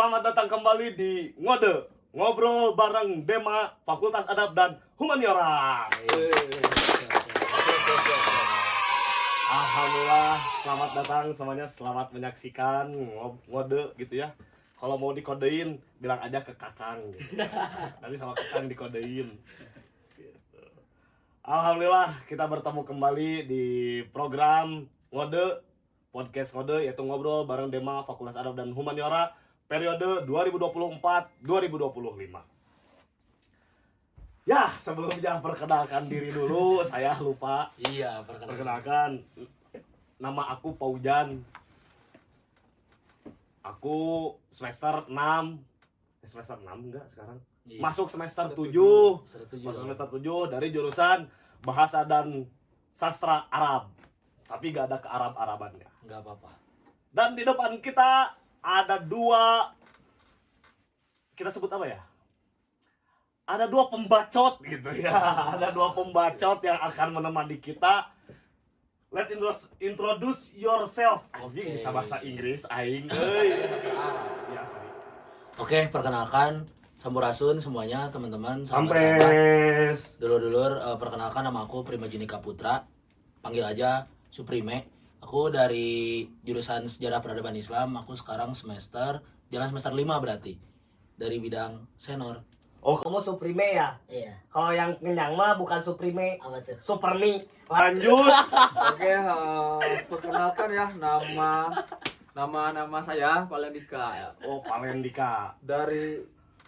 selamat datang kembali di Ngode, ngobrol bareng Dema Fakultas Adab dan Humaniora. Alhamdulillah, selamat datang semuanya, selamat menyaksikan Ngode gitu ya. Kalau mau dikodein, bilang aja ke Kakang gitu. Nanti sama Kakang dikodein gitu. Alhamdulillah, kita bertemu kembali di program Ngode, podcast Ngode, yaitu ngobrol bareng Dema Fakultas Adab dan Humaniora periode 2024-2025. Ya, sebelumnya perkenalkan diri dulu, saya lupa. Iya, Perkenalkan, nama aku Paujan. Aku semester 6. Semester 6 enggak sekarang? Iya. Masuk semester 7. Masuk semester 7 dari jurusan Bahasa dan Sastra Arab. Tapi gak ada ke-Arab-Arabannya. Enggak apa-apa. Dan di depan kita ada dua, kita sebut apa ya? Ada dua pembacot gitu ya. Ada dua pembacot yang akan menemani kita. Let's introduce yourself. Anjing, Oke. bisa bahasa Inggris aing euy. Bahasa Arab. Ya, sorry. Oke, perkenalkan Sampurasun semuanya, teman-teman, sahabat-sahabat. Sampes. Dulur-dulur, perkenalkan nama aku Prima Junika Putra. Panggil aja Suprime. Aku dari jurusan Sejarah Peradaban Islam. Aku sekarang jalan semester 5 berarti. Dari bidang senor. Oh, Kamu Supreme ya? Iya. Kalau yang kenyang mah bukan Supreme, Apa tuh? Supermi. lanjut. Oke, perkenalkan ya nama saya Palendika ya. Oh, Palendika. Dari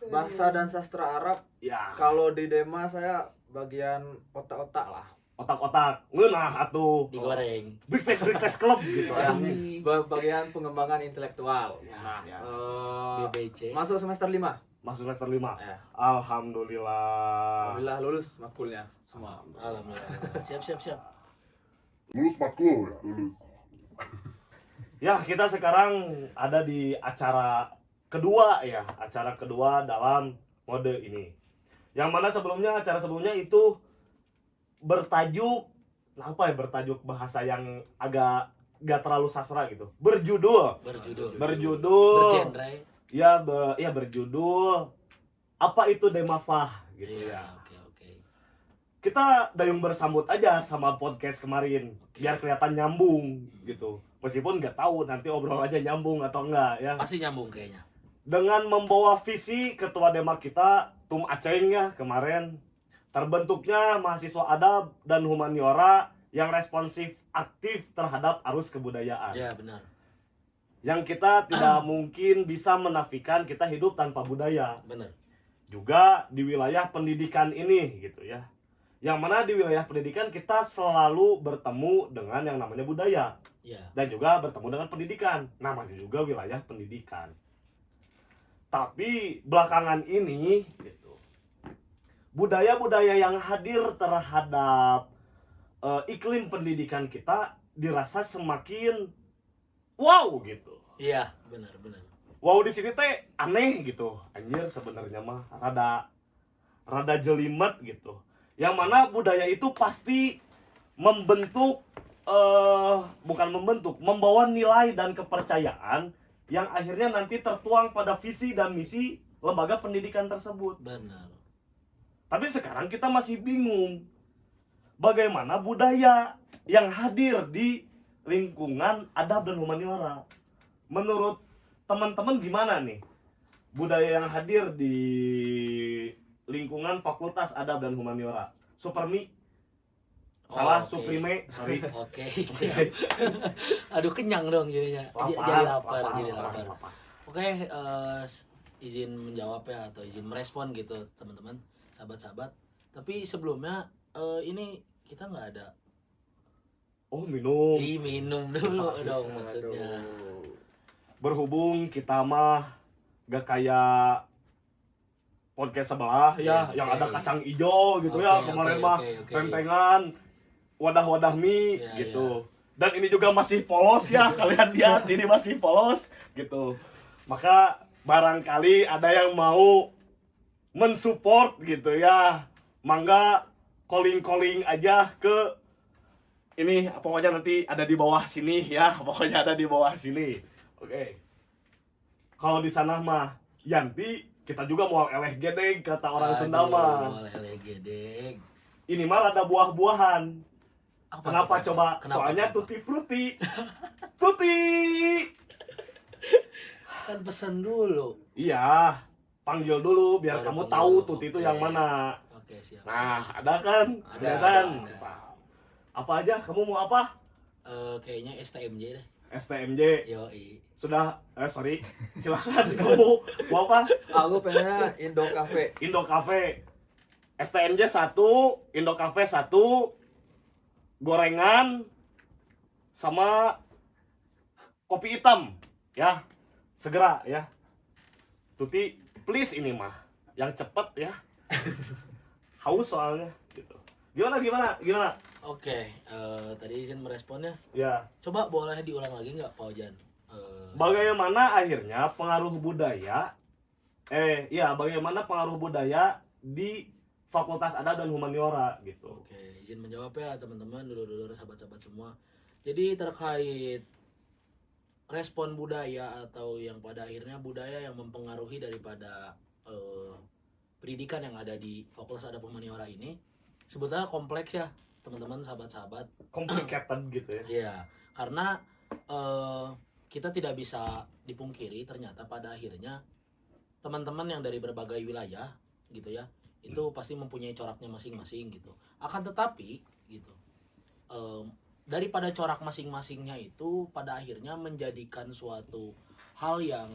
Bahasa dan Sastra Arab. Ya, Kalau di Dema saya bagian otak-otak lah. otak-otak. Ngeunah atuh. Digoreng. Big Face Club gitu ya. Bagian pengembangan intelektual. Ya, ya. BBC. Masuk semester 5. Masuk semester 5. Ya. Alhamdulillah. Alhamdulillah lulus makulnya semua. Alhamdulillah. Siap. Lulus matkul ya, lulus. Ya, kita sekarang ada di acara kedua ya, acara kedua dalam mode ini. Yang mana acara sebelumnya itu bertajuk bertajuk bahasa yang agak gak terlalu sastra gitu. Berjudul Bergenre. berjudul apa itu Demafah gitu Iya, ya. oke. Kita dayung bersambut aja sama podcast kemarin biar kelihatan nyambung gitu. Meskipun nggak tahu nanti obrol aja nyambung atau enggak ya. Pasti nyambung kayaknya. Dengan membawa visi ketua Dema kita Tum Aceng ya kemarin, terbentuknya mahasiswa adab dan humaniora yang responsif aktif terhadap arus kebudayaan. Iya, benar. Yang kita tidak mungkin bisa menafikan kita hidup tanpa budaya. Benar. Juga di wilayah pendidikan ini gitu ya. Yang mana di wilayah pendidikan kita selalu bertemu dengan yang namanya budaya. Iya. Dan juga bertemu dengan pendidikan. Namanya juga wilayah pendidikan. Tapi belakangan ini gitu, budaya-budaya yang hadir terhadap iklim pendidikan kita dirasa semakin wow gitu. Iya, benar. Wow di sini teh aneh gitu. Anjir sebenarnya mah rada jelimet gitu. Yang mana budaya itu pasti membawa nilai dan kepercayaan yang akhirnya nanti tertuang pada visi dan misi lembaga pendidikan tersebut. Benar. Tapi sekarang kita masih bingung bagaimana budaya yang hadir di lingkungan adab dan humaniora. Menurut teman-teman gimana nih budaya yang hadir di lingkungan Fakultas Adab dan Humaniora? Supermi? Salah, Oke. Suprime, sorry. Oke, siap. Aduh, kenyang dong jadinya. Jadi lapar. Lapar. Oke, izin menjawab ya atau izin merespon gitu teman-teman, sahabat-sahabat. Tapi sebelumnya ini kita nggak ada. Oh, minum. Minum dulu dong maksudnya. Berhubung kita mah gak kayak podcast sebelah ya, Iya, yang oke. ada kacang ijo gitu ya, Oke, kemarin oke, mah oke. rentengan wadah-wadah mie Iya, gitu. Dan ini juga masih polos ya, kalian lihat ini masih polos gitu. Maka barangkali ada yang mau mensupport gitu ya, mangga calling aja ke ini, pokoknya nanti ada di bawah sini ya, pokoknya ada di bawah sini. Oke. Kalau di sana mah Yanti, kita juga mau eleh gedeg kata orang Sunda mah. Lele gedeg. Ini mah rada buah-buahan. Kenapa tuh? coba? Kenapa, Soalnya kenapa? tutti frutti. Tutti. Kan pesen dulu. Iya, panggil dulu biar Baru kamu panggil tahu dulu, tutti itu oke. yang mana. Oke, siap. Nah, ada kan? Ada, kan? ada. Apa aja? Kamu mau apa? Kayaknya STMJ deh. STMJ. Yoi. Sudah, sorry. Silakan kamu mau apa? Aku pengennya Indo Cafe. Indo Cafe. STMJ 1, Indo Cafe 1, gorengan sama kopi hitam ya. Segera ya. Tuti, please ini mah yang cepet ya. Haus soalnya gitu. Gimana? Oke, tadi izin meresponnya. Ya. Coba boleh diulang lagi nggak, Pak Ojan? Bagaimana akhirnya pengaruh budaya bagaimana pengaruh budaya di Fakultas Adat dan Humaniora gitu. Oke, izin menjawab ya teman-teman, dulur-dulur, sahabat-sahabat semua. Jadi terkait respon budaya atau yang pada akhirnya budaya yang mempengaruhi daripada pendidikan yang ada di Fakultas Adat Humaniora ini sebetulnya kompleks ya teman-teman, sahabat-sahabat. Complicated gitu ya. Iya, karena kita tidak bisa dipungkiri ternyata pada akhirnya teman-teman yang dari berbagai wilayah gitu ya, itu pasti mempunyai coraknya masing-masing gitu. Akan tetapi gitu, daripada corak masing-masingnya itu pada akhirnya menjadikan suatu hal yang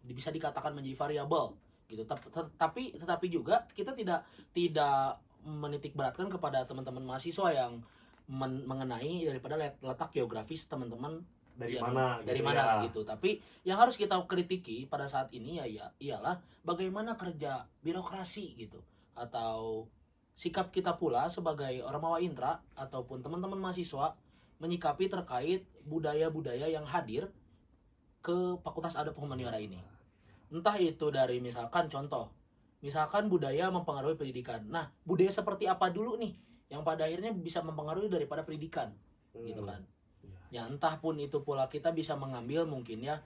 bisa dikatakan menjadi variabel gitu. Tetapi juga kita tidak menitik beratkan kepada teman-teman mahasiswa yang mengenai daripada letak geografis teman-teman Dari yang mana dari gitu mana ya. gitu. Tapi yang harus kita kritiki pada saat ini ialah bagaimana kerja birokrasi gitu, atau sikap kita pula sebagai Ormawa Intra ataupun teman-teman mahasiswa menyikapi terkait budaya-budaya yang hadir ke Fakultas Adat Humaniora ini. Entah itu dari misalkan budaya mempengaruhi pendidikan. Nah, budaya seperti apa dulu nih yang pada akhirnya bisa mempengaruhi daripada pendidikan gitu kan. Ya entah pun itu pula kita bisa mengambil mungkin ya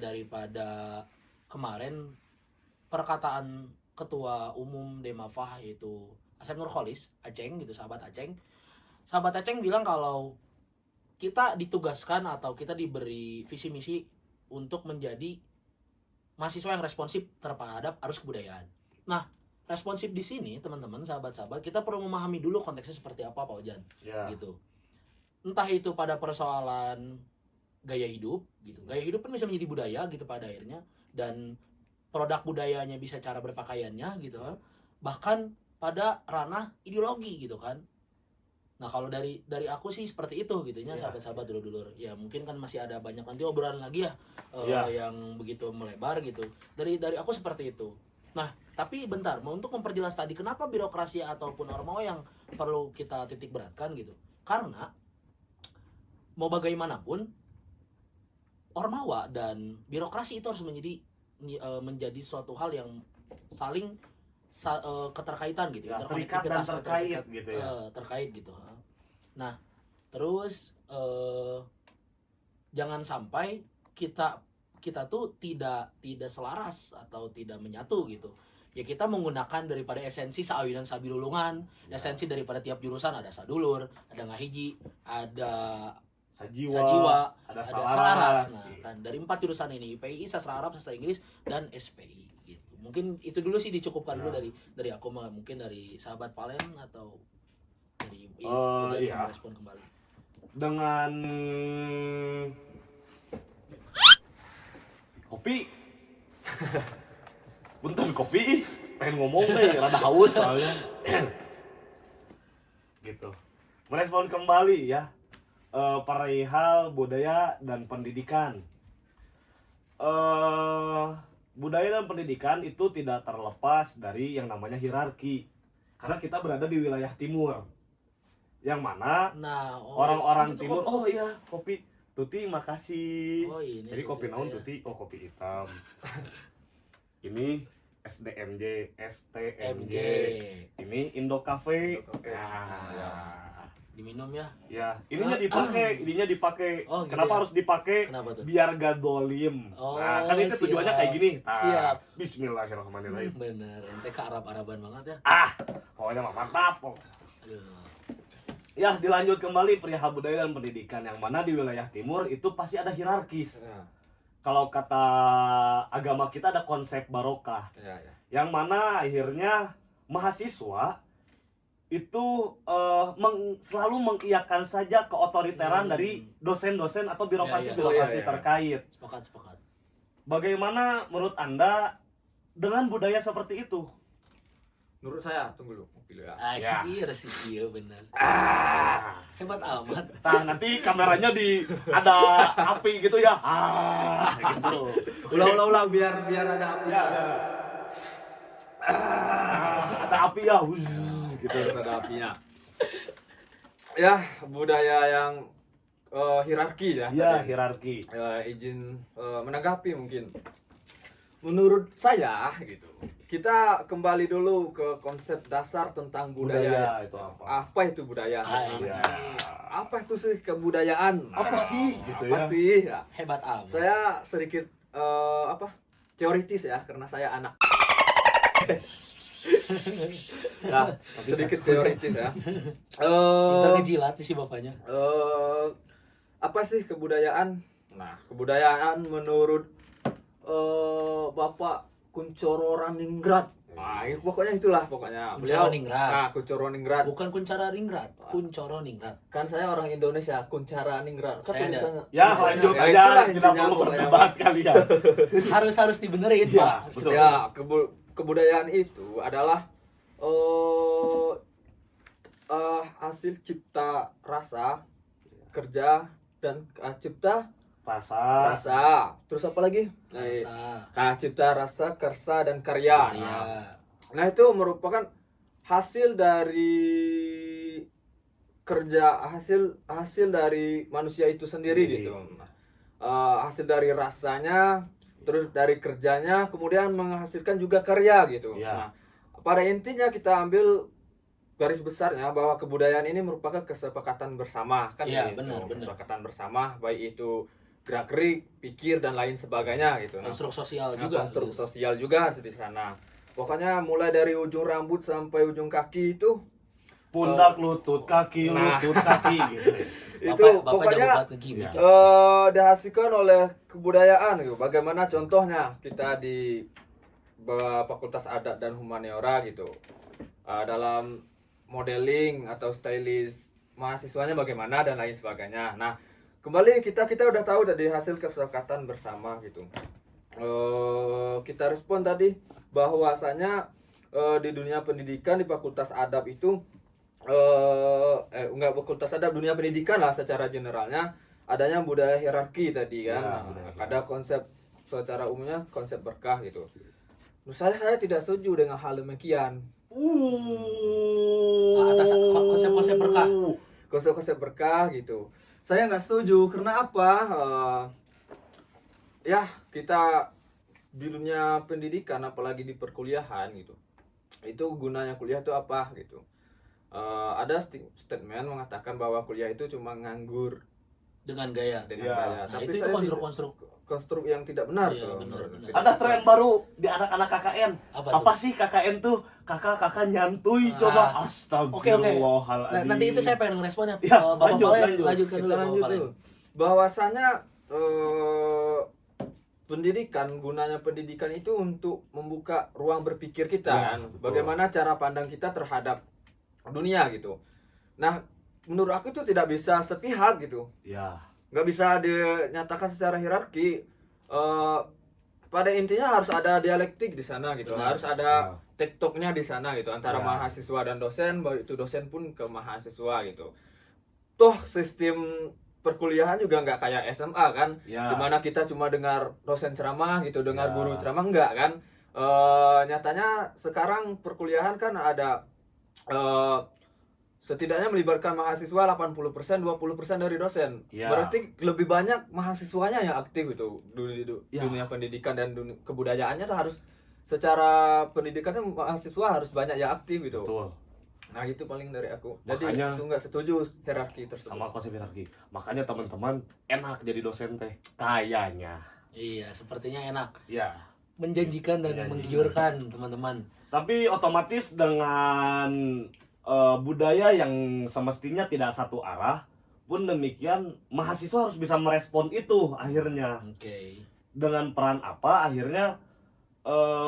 daripada kemarin perkataan Ketua Umum Demafah yaitu Asep Nurholis, Aceng gitu, sahabat Aceng bilang kalau kita ditugaskan atau kita diberi visi misi untuk menjadi mahasiswa yang responsif terhadap arus kebudayaan. Nah, responsif di sini teman-teman, sahabat-sahabat, kita perlu memahami dulu konteksnya seperti apa, Pak Ojan. Ya. Gitu. Entah itu pada persoalan gaya hidup gitu. Gaya hidup kan bisa menjadi budaya gitu pada akhirnya, dan produk budayanya bisa cara berpakaiannya gitu. Bahkan pada ranah ideologi gitu kan. Nah, kalau dari aku sih seperti itu gitu ya, sahabat-sahabat dulur-dulur. Ya mungkin kan masih ada banyak nanti obrolan lagi ya yang begitu melebar gitu. Dari aku seperti itu. Nah, tapi bentar, untuk memperjelas tadi kenapa birokrasi ataupun Ormawa yang perlu kita titik beratkan gitu. Karena mau bagaimanapun Ormawa dan birokrasi itu harus menjadi suatu hal yang saling keterkaitan gitu ya, terikat dan terkait gitu ya. Terkait gitu. Nah, terus jangan sampai kita tuh tidak selaras atau tidak menyatu gitu. Ya kita menggunakan daripada esensi saawinan sabilulungan, esensi daripada tiap jurusan ada sadulur, ada ngahiji, ada sajiwa, ada selaras. Nah, kan dari 4 jurusan ini IPI, Sastra Arab, Sastra Inggris, dan SPI gitu. Mungkin itu dulu sih dicukupkan dulu dari aku, mungkin dari sahabat Palen atau dari merespon kembali. Dengan kopi. Punten kopi, pengen ngomong nih, rada haus soalnya. Gitu. Merespon kembali ya. Perihal budaya dan pendidikan. Budaya dan pendidikan itu tidak terlepas dari yang namanya hierarki. Karena kita berada di wilayah timur. Yang mana orang-orang timur, oh iya, kopi Tuti makasih. Oh, ini jadi kopi naon ya. Tuti? Oh, kopi hitam. Ini SDMJ, STMJ. Ini Indo Cafe. Indo Cafe. Nah, Diminum ya. Ya, ininya dipakai. Oh, gitu Kenapa ya? harus dipakai? Kenapa tuh? Biar gak dolim. Oh, Nah, kan itu tujuannya siap. kayak gini. Nah, Siap. Bismillahirrahmanirrahim. Bener, ente ke Arab-Araban banget ya. Pokoknya mah mantap. Aduh. Ya, dilanjut kembali perihal budaya dan pendidikan, yang mana di wilayah timur itu pasti ada hierarkis. Ya, Kalau kata agama kita ada konsep barokah, ya, ya. yang mana akhirnya mahasiswa itu selalu mengiyakan saja keotoriteran dari dosen-dosen atau birokrasi-birokrasi Iya, iya. terkait. Sepakat. Bagaimana menurut Anda dengan budaya seperti itu? Menurut saya, tunggu dulu ya. Ya. Anjir sih, iya bener. Hebat amat. Nah, nanti kameranya ada api gitu ya. Gitu. Ulang biar ada api. Ya, ya. Ada api ya. Gitu. Harus ada apinya. Ya, budaya yang hierarki ya. Ya, hierarki. Izin menanggapi mungkin. Menurut saya gitu. Kita kembali dulu ke konsep dasar tentang budaya. Budaya itu apa? Apa itu budaya? Ya. Apa itu sih kebudayaan? Apa sih gitu Apa ya? sih? Ya. Hebat amat. Saya sedikit teoritis ya karena saya anak. Nah, sedikit teoritis ya. Pintar ngejilat si bapaknya. Apa sih kebudayaan? Nah, kebudayaan menurut Bapak Kuncoro Raningrat. Nah, pokoknya itulah pokoknya. Kuncoro Ningrat. Nah, Kuncoro Ningrat. Bukan Kuncara Ringrat, Kuncoro Ningrat. Kan saya orang Indonesia, Kuncara Ningrat. Kan Saya ada. tulisannya. Ya, lanjut Ya, aja. itulah Kita intinya perlu pokoknya. berdebat kalian. Harus dibenerin, Iya, Pak. betul. Ya, kebudayaan itu adalah hasil cipta rasa, kerja dan cipta Pasar. rasa. Terus apa lagi? Rasa. Cipta rasa, kersa dan karya. Karya. Nah, itu merupakan hasil dari kerja, hasil dari manusia itu sendiri gitu. Hasil dari rasanya, terus dari kerjanya, kemudian menghasilkan juga karya gitu. Ya. Nah, pada intinya kita ambil garis besarnya bahwa kebudayaan ini merupakan kesepakatan bersama kan Iya, gitu. benar. Kesepakatan bersama, baik itu gerak-gerik, pikir dan lain sebagainya gitu. Nah, Konstruk sosial Nah, juga. konstruk sosial juga di sana. Pokoknya mulai dari ujung rambut sampai ujung kaki itu Pundak, lutut, kaki, Nah. lutut, kaki gitu. itu Bapak pokoknya jago banget nge-gimmick. Ya. dihasilkan oleh kebudayaan gitu. Bagaimana contohnya kita di Fakultas Adat dan Humaniora gitu. Dalam modeling atau stylist mahasiswanya bagaimana dan lain sebagainya. Nah, kembali kita udah tahu tadi hasil kesepakatan bersama gitu. Kita respon tadi bahwasanya di dunia pendidikan di Fakultas Adab itu enggak Fakultas Adab, dunia pendidikan lah secara generalnya adanya budaya hierarki tadi kan. Ya, Nah, budaya ada konsep secara umumnya konsep berkah gitu. Menurut saya tidak setuju dengan hal demikian. Atas konsep-konsep berkah. Konsep-konsep berkah gitu. Saya nggak setuju karena apa? Ya kita di dunia pendidikan apalagi di perkuliahan gitu. Itu gunanya kuliah itu apa gitu. Ada statement mengatakan bahwa kuliah itu cuma nganggur Dengan gaya. dengan Ya. gaya. Nah, Tapi itu saya konstruk-konstruk. konstruk yang tidak benar Iya, tuh. benar, menurut benar. saya. Ada tren baru di anak-anak KKN. Apa tuh? sih KKN tuh? Kakak nyantui Ah. coba. Oke. Astagfirullahaladzim. Nah, nanti itu saya pengen ngeresponnya. Ya, Bapak lanjut, Palen, lanjut. lanjutkan dulu. Kita Bapak lanjut Palen. dulu. Bahwasanya pendidikan, gunanya pendidikan itu untuk membuka ruang berpikir kita Ya, kan. betul. Bagaimana cara pandang kita terhadap dunia gitu. Nah, menurut aku itu tidak bisa sepihak gitu. Ya. Nggak bisa dinyatakan secara hierarki. Pada intinya harus ada dialektik di sana gitu. Benar. Harus ada tektoknya di sana gitu antara Ya. mahasiswa dan dosen, baik itu dosen pun ke mahasiswa gitu. Toh sistem perkuliahan juga nggak kayak SMA kan, Ya. dimana kita cuma dengar dosen ceramah gitu, dengar Ya. guru ceramah enggak kan. Nyatanya sekarang perkuliahan kan ada setidaknya melibatkan mahasiswa 80%, 20% dari dosen. Ya. Berarti lebih banyak mahasiswanya yang aktif itu Ya. dunia pendidikan dan dunia kebudayaannya tuh harus secara pendidikannya mahasiswa harus banyak yang aktif gitu. Betul. Nah itu paling dari aku. Jadi Makanya- itu nggak setuju hierarki tersebut. sama konsep hierarki. Makanya teman-teman enak jadi dosen teh. Kayaknya. Iya, sepertinya enak, Ya. menjanjikan dan Menjanjikan. menggiurkan teman-teman. Tapi otomatis dengan budaya yang semestinya tidak satu arah, pun demikian mahasiswa harus bisa merespon itu akhirnya. Oke. Dengan peran apa akhirnya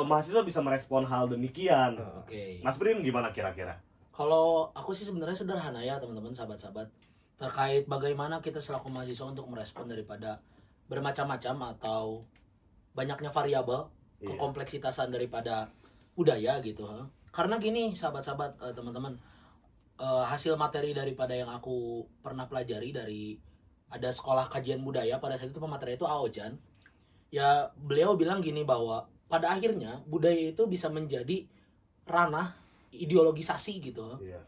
mahasiswa bisa merespon hal demikian. Oke. Mas Brim gimana kira-kira? Kalau aku sih sebenarnya sederhana ya teman-teman, sahabat-sahabat, terkait bagaimana kita selaku mahasiswa untuk merespon daripada bermacam-macam atau banyaknya variabel Iya. kekompleksitasan daripada budaya gitu. Karena gini sahabat-sahabat, teman-teman, hasil materi daripada yang aku pernah pelajari dari ada sekolah kajian budaya, pada saat itu pemateri itu Aojan. Ya beliau bilang gini bahwa pada akhirnya budaya itu bisa menjadi ranah ideologisasi gitu, Iya.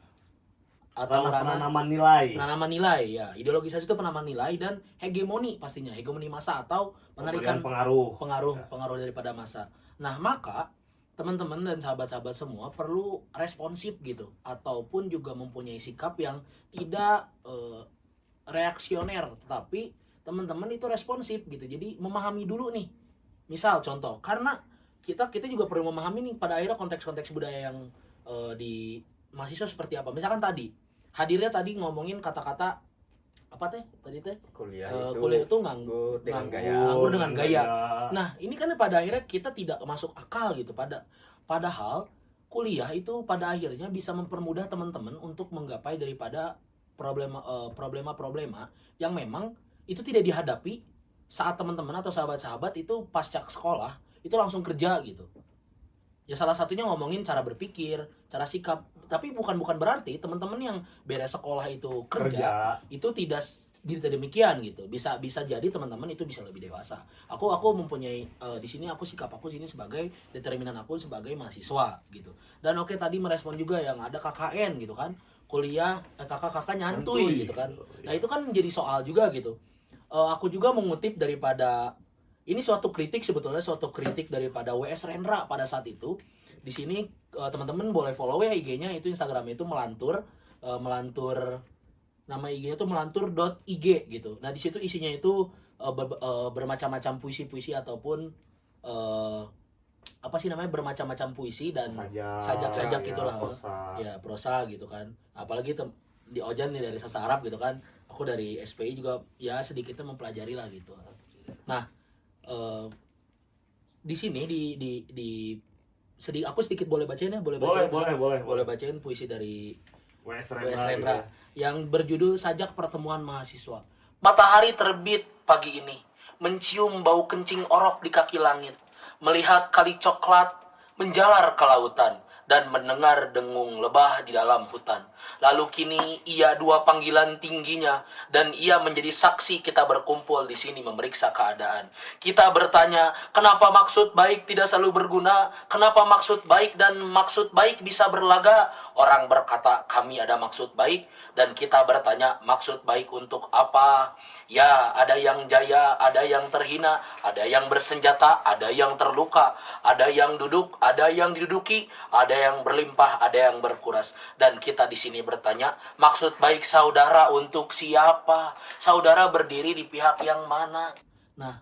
atau ranah Penanaman nilai. penanaman nilai. Ya, ideologisasi itu penanaman nilai dan hegemoni, pastinya hegemoni massa atau penarikan Pemberian pengaruh. pengaruh daripada massa. Nah, maka teman-teman dan sahabat-sahabat semua perlu responsif gitu, ataupun juga mempunyai sikap yang tidak reaksioner, tetapi teman-teman itu responsif gitu. Jadi memahami dulu nih. Misal contoh, karena kita juga perlu memahami nih pada akhirnya konteks-konteks budaya yang di mahasiswa seperti apa. Misalkan tadi hadirnya tadi ngomongin kata-kata apa tadi Kuliah kuliah itu nganggur dengan gaya. nganggur dengan gaya. Nah, ini kan pada akhirnya kita tidak masuk akal gitu, padahal kuliah itu pada akhirnya bisa mempermudah teman-teman untuk menggapai daripada problema-problema yang memang itu tidak dihadapi saat teman-teman atau sahabat-sahabat itu pasca sekolah itu langsung kerja gitu. Ya salah satunya ngomongin cara berpikir, cara sikap. Tapi bukan berarti teman-teman yang beres sekolah itu kerja itu tidak demikian gitu. Bisa jadi teman-teman itu bisa lebih dewasa. Aku mempunyai di sini sikap aku sini sebagai determinan aku sebagai mahasiswa gitu. Dan oke tadi merespon juga yang ada KKN gitu kan. Kuliah kakak-kakak nyantuy gitu kan. Nah, itu kan menjadi soal juga gitu. Aku juga mengutip daripada ini suatu kritik daripada WS Rendra pada saat itu. Di sini teman-teman boleh follow ya IG-nya, itu Instagram-nya itu melantur nama IG-nya itu melantur.ig gitu. Nah, di situ isinya itu bermacam-macam puisi-puisi ataupun apa sih namanya bermacam-macam puisi dan sajak-sajak gitulah. Ya, prosa gitu kan. Apalagi di Ojan nih dari sastra Arab gitu kan. Aku dari SPI juga ya sedikitnya mempelajari lah gitu. Nah, di sini aku sedikit boleh bacain ya, boleh bacain puisi dari WS Rendra yang berjudul Sajak Pertemuan Mahasiswa. Matahari terbit pagi ini, mencium bau kencing orok di kaki langit, melihat kali coklat menjalar ke lautan dan mendengar dengung lebah di dalam hutan. Lalu kini ia dua panggilan tingginya dan ia menjadi saksi kita berkumpul di sini memeriksa keadaan. Kita bertanya, kenapa maksud baik tidak selalu berguna? Kenapa maksud baik dan maksud baik bisa berlaga? Orang berkata, kami ada maksud baik, dan kita bertanya, maksud baik untuk apa? Ya, ada yang jaya, ada yang terhina, ada yang bersenjata, ada yang terluka, ada yang duduk, ada yang diduduki, ada yang berlimpah, ada yang berkuras. Dan kita di sini bertanya, maksud baik saudara untuk siapa? Saudara berdiri di pihak yang mana? Nah,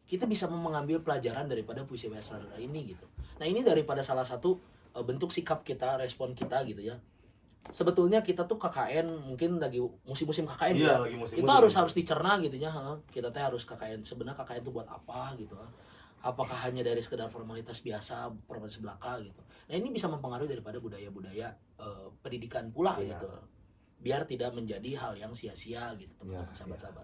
kita bisa mengambil pelajaran daripada puisi WS Rendra ini gitu. Nah, ini daripada salah satu bentuk sikap kita, respon kita gitu ya. Sebetulnya kita tuh KKN mungkin lagi musim-musim KKN ya. Lagi musim-musim. Itu harus dicerna gitu ya. Kita teh harus KKN. Sebenarnya KKN itu buat apa gitu. Apakah hanya dari sekedar formalitas biasa, formalitas belaka gitu. Nah, ini bisa mempengaruhi daripada budaya-budaya pendidikan pula gitu. Biar tidak menjadi hal yang sia-sia gitu teman-teman sahabat-sahabat.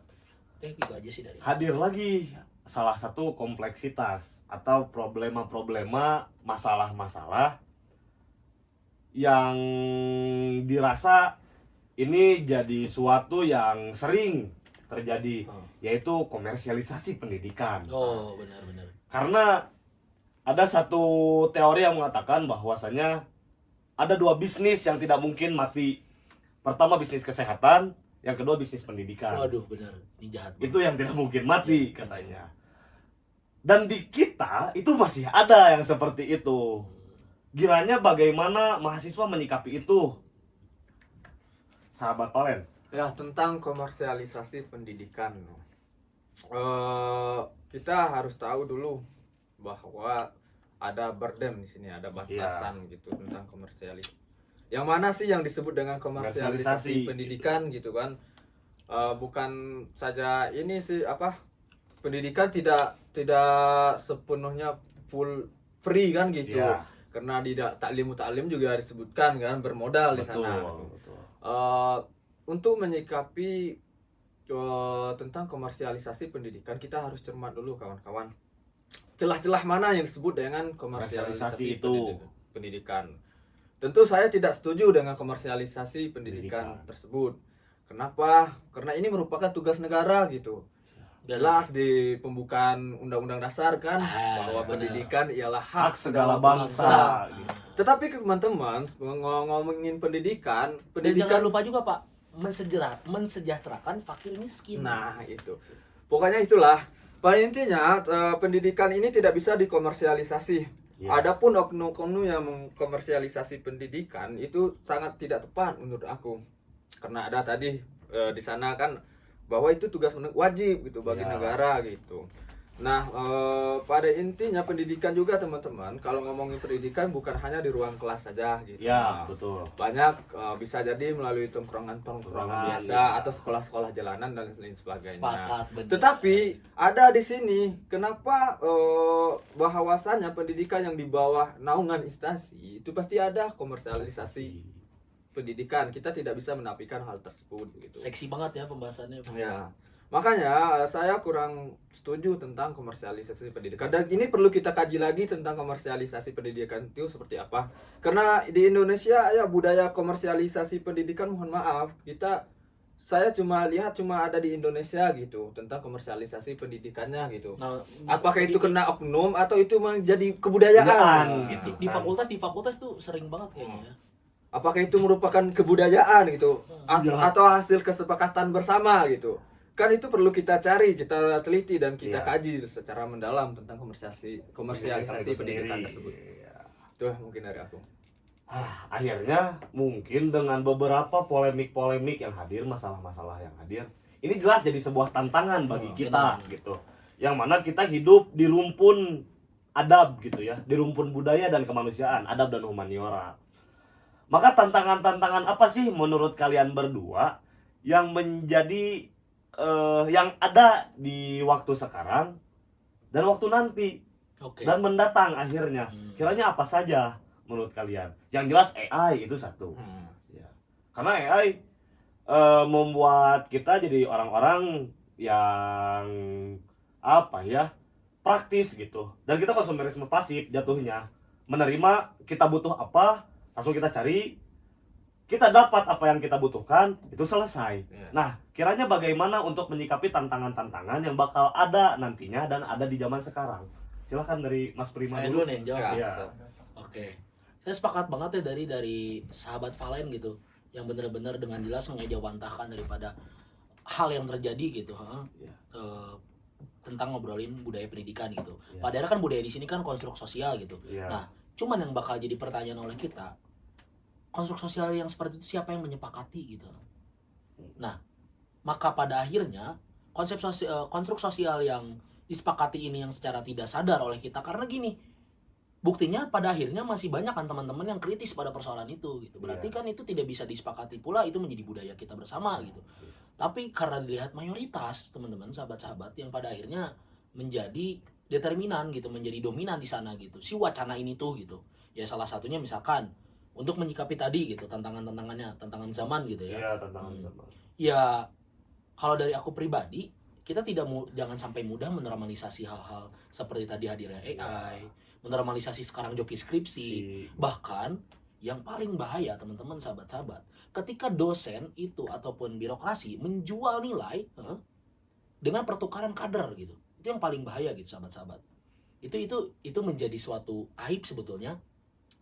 Oke, gitu aja sih dari hadir lagi salah satu kompleksitas atau problema-problema, masalah-masalah yang dirasa ini jadi suatu yang sering terjadi, yaitu komersialisasi pendidikan. Oh, benar-benar. Karena ada satu teori yang mengatakan bahwasanya ada dua bisnis yang tidak mungkin mati. Pertama bisnis kesehatan, yang kedua bisnis pendidikan. Waduh, benar. Ini jahat. Itu yang tidak mungkin mati katanya. Dan di kita itu masih ada yang seperti itu. Kiranya bagaimana mahasiswa menyikapi itu? sahabat Valen. Ya, tentang komersialisasi pendidikan. Kita harus tahu dulu bahwa ada burden di sini, ada batasan gitu tentang komersialisasi. Yang mana sih yang disebut dengan komersialisasi pendidikan gitu kan? Bukan saja ini sih pendidikan tidak sepenuhnya full free kan gitu. Iya. Karena di taklim juga disebutkan kan bermodal di sana. Betul. Untuk menyikapi tentang komersialisasi pendidikan, kita harus cermat dulu kawan-kawan. Celah-celah mana yang disebut dengan komersialisasi pendidikan. Tentu saya tidak setuju dengan komersialisasi pendidikan tersebut. Kenapa? Karena ini merupakan tugas negara gitu. Jelas di pembukaan Undang-Undang Dasar kan bahwa pendidikan ialah hak segala bangsa. Gitu. Tetapi teman-teman ngomongin pendidikan Dan jangan lupa juga Pak, mensejahterakan fakir miskin. Nah itu, pokoknya itulah. Pada intinya pendidikan ini tidak bisa dikomersialisasi. Ya. Adapun oknum-oknum yang mengkomersialisasi pendidikan itu sangat tidak tepat menurut aku. Karena ada tadi di sana kan bahwa itu tugas wajib gitu bagi negara gitu. Nah, pada intinya pendidikan juga teman-teman, kalau ngomongin pendidikan bukan hanya di ruang kelas saja gitu. Ya, betul. Banyak bisa jadi melalui tongkrongan biasa atau sekolah-sekolah jalanan dan lain sebagainya. Sepakat, benar. Tetapi ada di sini kenapa bahwasannya pendidikan yang di bawah naungan instansi itu pasti ada komersialisasi pendidikan. Kita tidak bisa menafikan hal tersebut gitu. Seksi banget ya pembahasannya. Ya. Makanya saya kurang setuju tentang komersialisasi pendidikan, dan ini perlu kita kaji lagi tentang komersialisasi pendidikan itu seperti apa. Karena di Indonesia ya budaya komersialisasi pendidikan, mohon maaf, saya cuma lihat ada di Indonesia gitu tentang komersialisasi pendidikannya gitu. Nah, apakah itu kena oknum atau itu menjadi kebudayaan gitu. Di fakultas tuh sering banget kayaknya. Apakah itu merupakan kebudayaan gitu atau hasil kesepakatan bersama gitu. Kan itu perlu kita cari, kita teliti dan kita kaji secara mendalam tentang komersialisasi pendidikan tersebut. Itu mungkin dari aku. Akhirnya mungkin dengan beberapa polemik-polemik yang hadir, masalah-masalah yang hadir, ini jelas jadi sebuah tantangan bagi kita gitu. Yang mana kita hidup di rumpun adab gitu ya, di rumpun budaya dan kemanusiaan, adab dan humaniora. Maka tantangan-tantangan apa sih menurut kalian berdua yang menjadi yang ada di waktu sekarang dan waktu nanti dan mendatang akhirnya? Kiranya apa saja menurut kalian? Yang jelas AI itu satu. Ya. Karena AI membuat kita jadi orang-orang yang praktis gitu. Dan kita konsumerisme pasif jatuhnya. Menerima kita butuh apa, langsung kita cari, kita dapat apa yang kita butuhkan, itu selesai. Nah, kiranya bagaimana untuk menyikapi tantangan-tantangan yang bakal ada nantinya dan ada di zaman sekarang? Silahkan dari Mas Prima Saya dulu nih yang jawab. Ya. Oke. Saya sepakat banget ya dari sahabat Valen gitu, yang benar-benar dengan jelas mengejawantahkan daripada hal yang terjadi gitu, tentang ngobrolin budaya pendidikan gitu. Padahal kan budaya di sini kan konstruk sosial gitu. Nah, cuman yang bakal jadi pertanyaan oleh kita, konstruk sosial yang seperti itu siapa yang menyepakati gitu. Nah, maka pada akhirnya konstruk sosial yang disepakati ini yang secara tidak sadar oleh kita, karena gini, buktinya pada akhirnya masih banyak kan teman-teman yang kritis pada persoalan itu gitu. Berarti kan itu tidak bisa disepakati pula, itu menjadi budaya kita bersama gitu. Tapi karena dilihat mayoritas teman-teman, sahabat-sahabat yang pada akhirnya menjadi determinan gitu, menjadi dominan di sana gitu, si wacana ini tuh gitu. Ya salah satunya misalkan untuk menyikapi tadi gitu tantangan-tantangannya, tantangan zaman gitu ya. Iya, tantangan zaman. Ya kalau dari aku pribadi, kita jangan sampai mudah menormalisasi hal-hal seperti tadi hadirnya AI, menormalisasi sekarang joki skripsi. Bahkan yang paling bahaya teman-teman, sahabat-sahabat, ketika dosen itu ataupun birokrasi menjual nilai dengan pertukaran kader gitu. Itu yang paling bahaya gitu, sahabat-sahabat. Itu menjadi suatu aib sebetulnya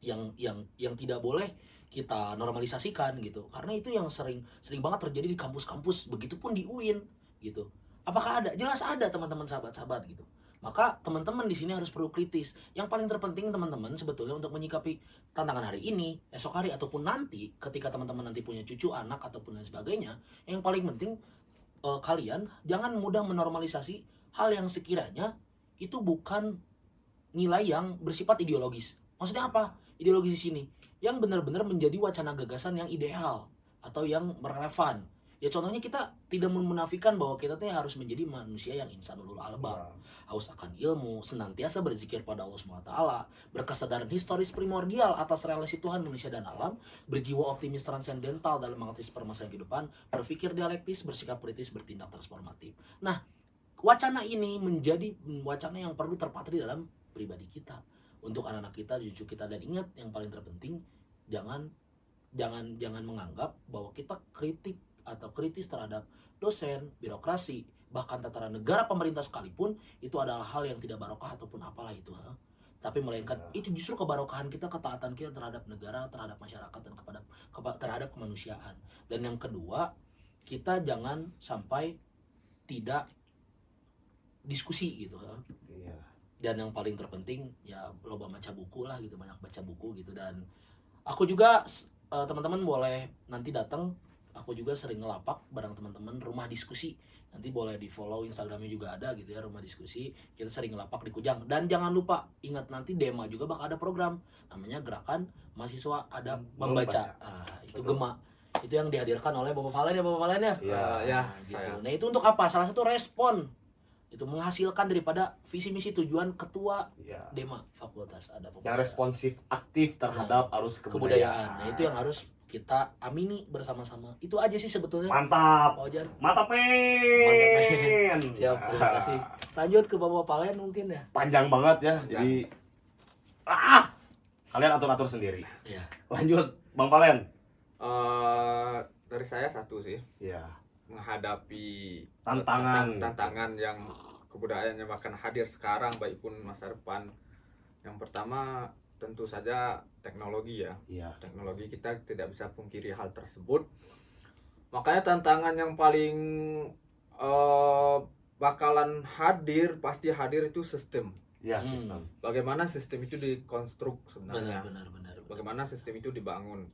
yang tidak boleh kita normalisasikan gitu, karena itu yang sering banget terjadi di kampus-kampus, begitupun di UIN gitu. Apakah ada? Jelas ada teman-teman, sahabat-sahabat gitu. Maka teman-teman di sini harus perlu kritis. Yang paling terpenting teman-teman sebetulnya untuk menyikapi tantangan hari ini, esok hari ataupun nanti ketika teman-teman nanti punya cucu, anak ataupun lain sebagainya, yang paling penting kalian jangan mudah menormalisasi hal yang sekiranya itu bukan nilai yang bersifat ideologis. Maksudnya apa? Ideologis di sini yang benar-benar menjadi wacana gagasan yang ideal atau yang relevan. Ya contohnya kita tidak menafikan bahwa kita tuh harus menjadi manusia yang insanul albab, haus akan ilmu, senantiasa berzikir pada Allah SWT, berkesadaran historis primordial atas relasi Tuhan, manusia dan alam, berjiwa optimis transendental dalam mengatasi permasalahan kehidupan, berpikir dialektis, bersikap kritis, bertindak transformatif. Nah, wacana ini menjadi wacana yang perlu terpatri dalam pribadi kita, untuk anak-anak kita, cucu kita. Dan ingat yang paling terpenting, jangan menganggap bahwa kita kritis terhadap dosen, birokrasi, bahkan tataran negara pemerintah sekalipun itu adalah hal yang tidak barokah ataupun apalah itu, tapi melainkan itu justru kebarokahan kita, ketaatan kita terhadap negara, terhadap masyarakat, dan terhadap kemanusiaan. Dan yang kedua, kita jangan sampai tidak diskusi gitu. Dan yang paling terpenting ya loba baca buku lah gitu, banyak baca buku gitu. Dan aku juga teman-teman boleh nanti datang, aku juga sering ngelapak bareng teman-teman rumah diskusi. Nanti boleh di follow Instagramnya juga ada gitu ya, rumah diskusi. Kita sering ngelapak di Kujang. Dan jangan lupa ingat nanti Dema juga bakal ada program namanya Gerakan Mahasiswa Adab Membaca. Itu Gema. Itu yang dihadirkan oleh Bapak Valen ya, Bapak Valen ya. Ya, Gitu. Nah itu untuk apa? Salah satu respon itu menghasilkan daripada visi misi tujuan ketua Dema Fakultas Adab Yang responsif aktif terhadap arus kebudayaan. Nah itu yang harus kita amini bersama-sama. Itu aja sih sebetulnya. Mantap. Pak Ojan. Mantap, Mantap, men. Siap, terima kasih. Lanjut ke Bapak Valen mungkin ya. Panjang banget ya. Jadi kalian atur-atur sendiri. Iya. Lanjut, Bang Valen. Dari saya satu sih, Iya. menghadapi Tantangan yang kebudayaan yang akan hadir sekarang baik pun masa depan. Yang pertama tentu saja teknologi ya. Iya. Teknologi kita tidak bisa pungkiri hal tersebut. Makanya tantangan yang paling bakalan pasti hadir itu sistem. Iya, sistem. Bagaimana sistem itu dikonstruk sebenarnya. Benar. Bagaimana sistem itu dibangun.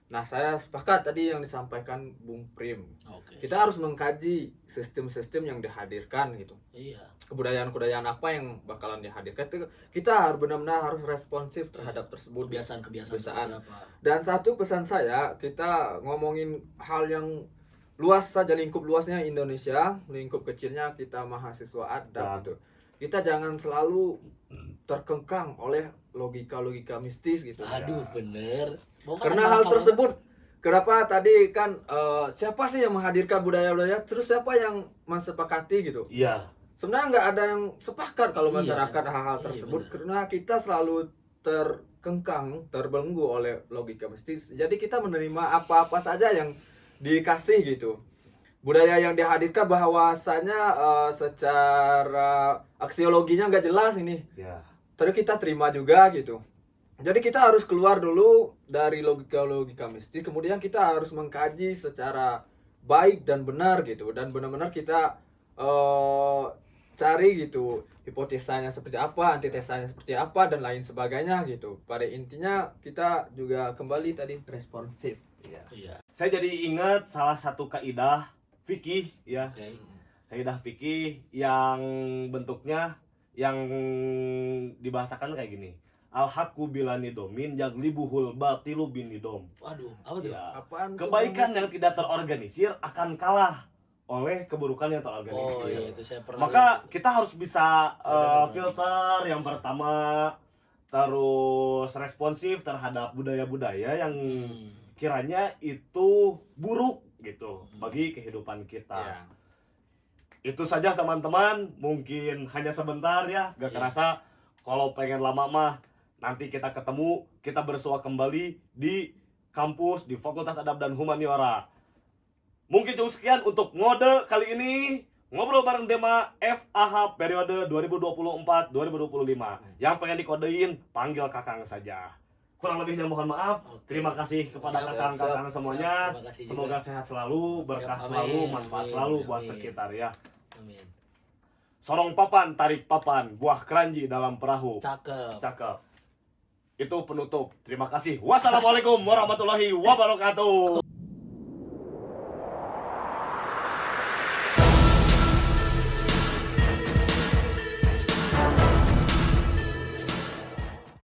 Nah, saya sepakat tadi yang disampaikan Bung Prim. Oke. Kita harus mengkaji sistem-sistem yang dihadirkan gitu. Iya. Kebudayaan-kebudayaan apa yang bakalan dihadirkan. Kita harus benar-benar harus responsif terhadap tersebut. Kebiasaan seperti apa? Dan satu pesan saya, kita ngomongin hal yang luas saja, lingkup luasnya Indonesia, lingkup kecilnya kita mahasiswa adab gitu. Kita jangan selalu terkengkang oleh logika-logika mistis gitu. Aduh, bener. Karena hal tersebut, kenapa tadi kan siapa sih yang menghadirkan budaya-budaya, terus siapa yang mensepakati gitu. Iya. Sebenarnya nggak ada yang sepakat kalau Iya, masyarakat benar. hal-hal Iya, tersebut, benar. karena kita selalu terkengkang, terbelenggu oleh logika mistis. Jadi kita menerima apa-apa saja yang dikasih gitu. Budaya yang dihadirkan bahwasanya secara aksiologinya nggak jelas ini. Iya. Tapi kita terima juga gitu. Jadi kita harus keluar dulu dari logika-logika mistis, kemudian kita harus mengkaji secara baik dan benar gitu, dan benar-benar kita cari gitu hipotesanya seperti apa, antitesanya seperti apa, dan lain sebagainya gitu. Pada intinya kita juga kembali tadi responsif. Iya. Saya jadi ingat salah satu kaidah fikih ya. Oke. Kaidah fikih yang bentuknya yang dibahasakan kayak gini. Al-haqqu bilanidomin yaglibuhul batilu binidom. Waduh, apa tuh? Ya. Apaan tuh, Kebaikan Bang? yang tidak terorganisir akan kalah oleh keburukan yang Oh terorganisir. iya, itu saya pernah. Maka kita harus bisa Benar. filter yang pertama, terus responsif terhadap budaya-budaya yang kiranya itu buruk gitu bagi kehidupan kita. Ya. Itu saja teman-teman, mungkin hanya sebentar ya, gak Iya. kerasa. Kalau pengen lama mah nanti kita ketemu, kita bersua kembali di kampus di Fakultas Adab dan Humaniora. Mungkin cukup sekian untuk ngode kali ini. Ngobrol bareng Dema FAH periode 2024-2025. Yang pengen dikodein, panggil Kakang saja. Kurang lebihnya mohon maaf. Oke. Terima kasih kepada Siap, kakang-kakang semuanya. Terima kasih juga. Semoga sehat selalu, berkah Siap, selalu, amin, manfaat amin, selalu buat amin. sekitar ya. Amin. Sorong papan, tarik papan, buah keranji dalam perahu. Cakep. Cakep. Itu penutup. Terima kasih. Wassalamualaikum warahmatullahi wabarakatuh.